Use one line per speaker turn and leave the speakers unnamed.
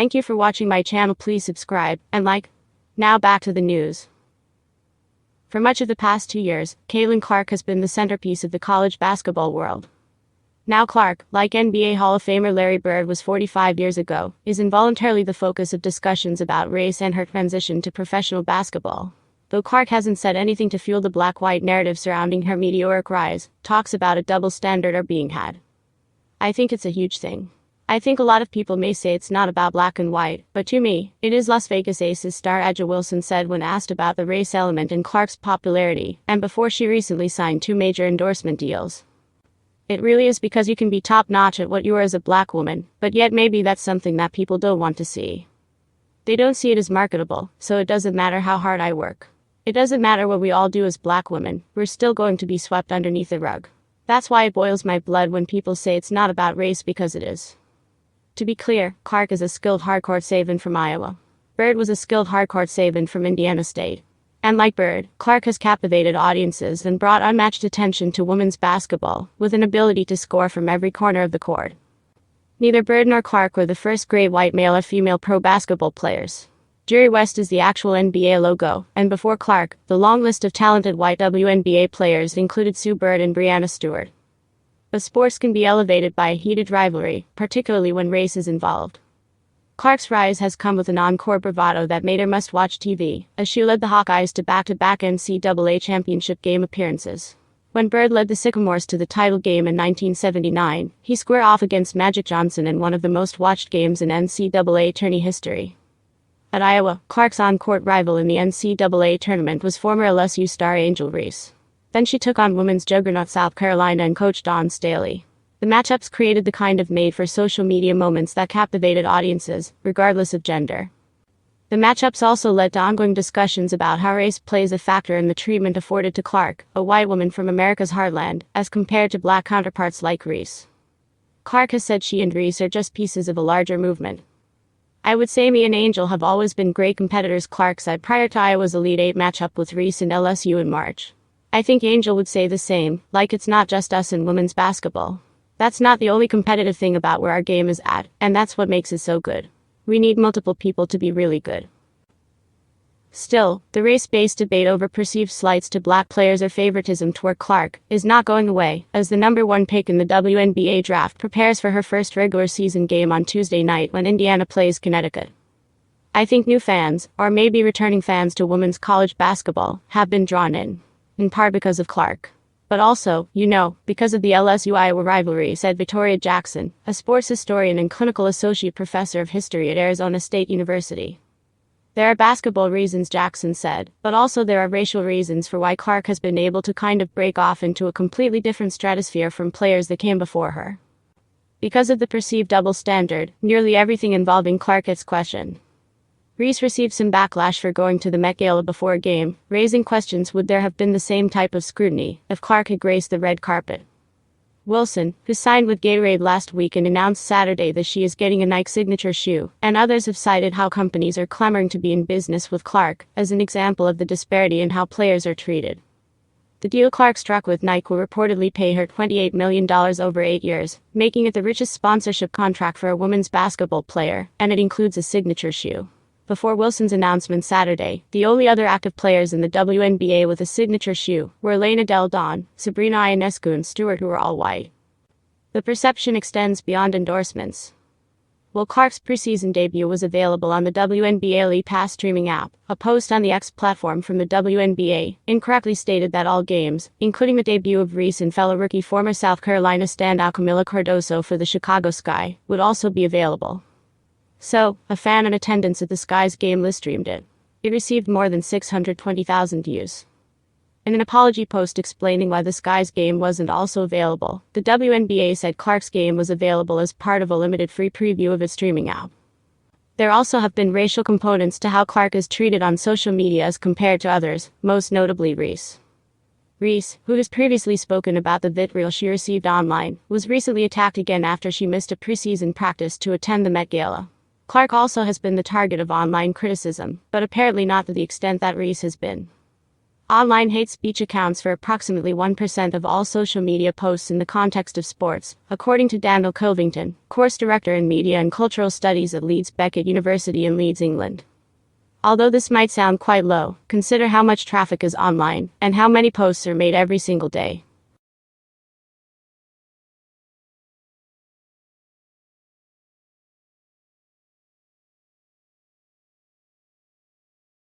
Thank you for watching my channel. Please subscribe and like. Now back to the news. For much of the past 2 years, Caitlin Clark has been the centerpiece of the college basketball world. Now Clark, like NBA Hall of Famer Larry Bird was 45 years ago, is involuntarily the focus of discussions about race and her transition to professional basketball. Though Clark hasn't said anything to fuel the black-white narrative surrounding her meteoric rise, talks about a double standard are being had. I think it's a huge thing. I think a lot of people may say it's not about black and white, but to me, it is. Las Vegas Aces star A'ja Wilson said when asked about the race element in Clark's popularity, and before she recently signed 2 major endorsement deals. It really is because you can be top-notch at what you are as a black woman, but yet maybe that's something that people don't want to see. They don't see it as marketable, so it doesn't matter how hard I work. It doesn't matter what we all do as black women, we're still going to be swept underneath the rug. That's why it boils my blood when people say it's not about race, because it is. To be clear, Clark is a skilled hardcourt savant from Iowa. Bird was a skilled hardcourt savant from Indiana State. And like Bird, Clark has captivated audiences and brought unmatched attention to women's basketball, with an ability to score from every corner of the court. Neither Bird nor Clark were the first great white male or female pro basketball players. Jerry West is the actual NBA logo, and before Clark, the long list of talented white WNBA players included Sue Bird and Breanna Stewart. But sports can be elevated by a heated rivalry, particularly when race is involved. Clark's rise has come with an on-court bravado that made her must-watch TV, as she led the Hawkeyes to back-to-back NCAA championship game appearances. When Bird led the Sycamores to the title game in 1979, he squared off against Magic Johnson in one of the most-watched games in NCAA tourney history. At Iowa, Clark's on-court rival in the NCAA tournament was former LSU star Angel Reese. Then she took on women's juggernaut South Carolina and coach Dawn Staley. The matchups created the kind of made-for-social media moments that captivated audiences, regardless of gender. The matchups also led to ongoing discussions about how race plays a factor in the treatment afforded to Clark, a white woman from America's heartland, as compared to black counterparts like Reese. Clark has said she and Reese are just pieces of a larger movement. I would say me and Angel have always been great competitors, Clark said prior to Iowa's Elite Eight matchup with Reese and LSU in March. I think Angel would say the same, like it's not just us in women's basketball. That's not the only competitive thing about where our game is at, and that's what makes it so good. We need multiple people to be really good. Still, the race-based debate over perceived slights to black players or favoritism toward Clark is not going away, as the #1 pick in the WNBA draft prepares for her first regular season game on Tuesday night when Indiana plays Connecticut. I think new fans, or maybe returning fans to women's college basketball, have been drawn in part because of Clark. But also, because of the LSU-Iowa rivalry, said Victoria Jackson, a sports historian and clinical associate professor of history at Arizona State University. There are basketball reasons, Jackson said, but also there are racial reasons for why Clark has been able to kind of break off into a completely different stratosphere from players that came before her. Because of the perceived double standard, nearly everything involving Clark gets questioned. Reese received some backlash for going to the Met Gala before a game, raising questions would there have been the same type of scrutiny if Clark had graced the red carpet. Wilson, who signed with Gatorade last week and announced Saturday that she is getting a Nike signature shoe, and others have cited how companies are clamoring to be in business with Clark as an example of the disparity in how players are treated. The deal Clark struck with Nike will reportedly pay her $28 million over 8 years, making it the richest sponsorship contract for a women's basketball player, and it includes a signature shoe. Before Wilson's announcement Saturday, the only other active players in the WNBA with a signature shoe were Elena Del Don, Sabrina Ionescu and Stewart, who are all white. The perception extends beyond endorsements. While Clark's preseason debut was available on the WNBA Elite Pass streaming app, a post on the X platform from the WNBA incorrectly stated that all games, including the debut of Reese and fellow rookie former South Carolina standout Camila Cardoso for the Chicago Sky, would also be available. So, a fan in attendance at the Sky's game live streamed it. It received more than 620,000 views. In an apology post explaining why the Sky's game wasn't also available, the WNBA said Clark's game was available as part of a limited free preview of its streaming app. There also have been racial components to how Clark is treated on social media as compared to others, most notably Reese. Reese, who has previously spoken about the vitriol she received online, was recently attacked again after she missed a preseason practice to attend the Met Gala. Clark also has been the target of online criticism, but apparently not to the extent that Reese has been. Online hate speech accounts for approximately 1% of all social media posts in the context of sports, according to Daniel Covington, course director in Media and Cultural Studies at Leeds Beckett University in Leeds, England. Although this might sound quite low, consider how much traffic is online, and how many posts are made every single day.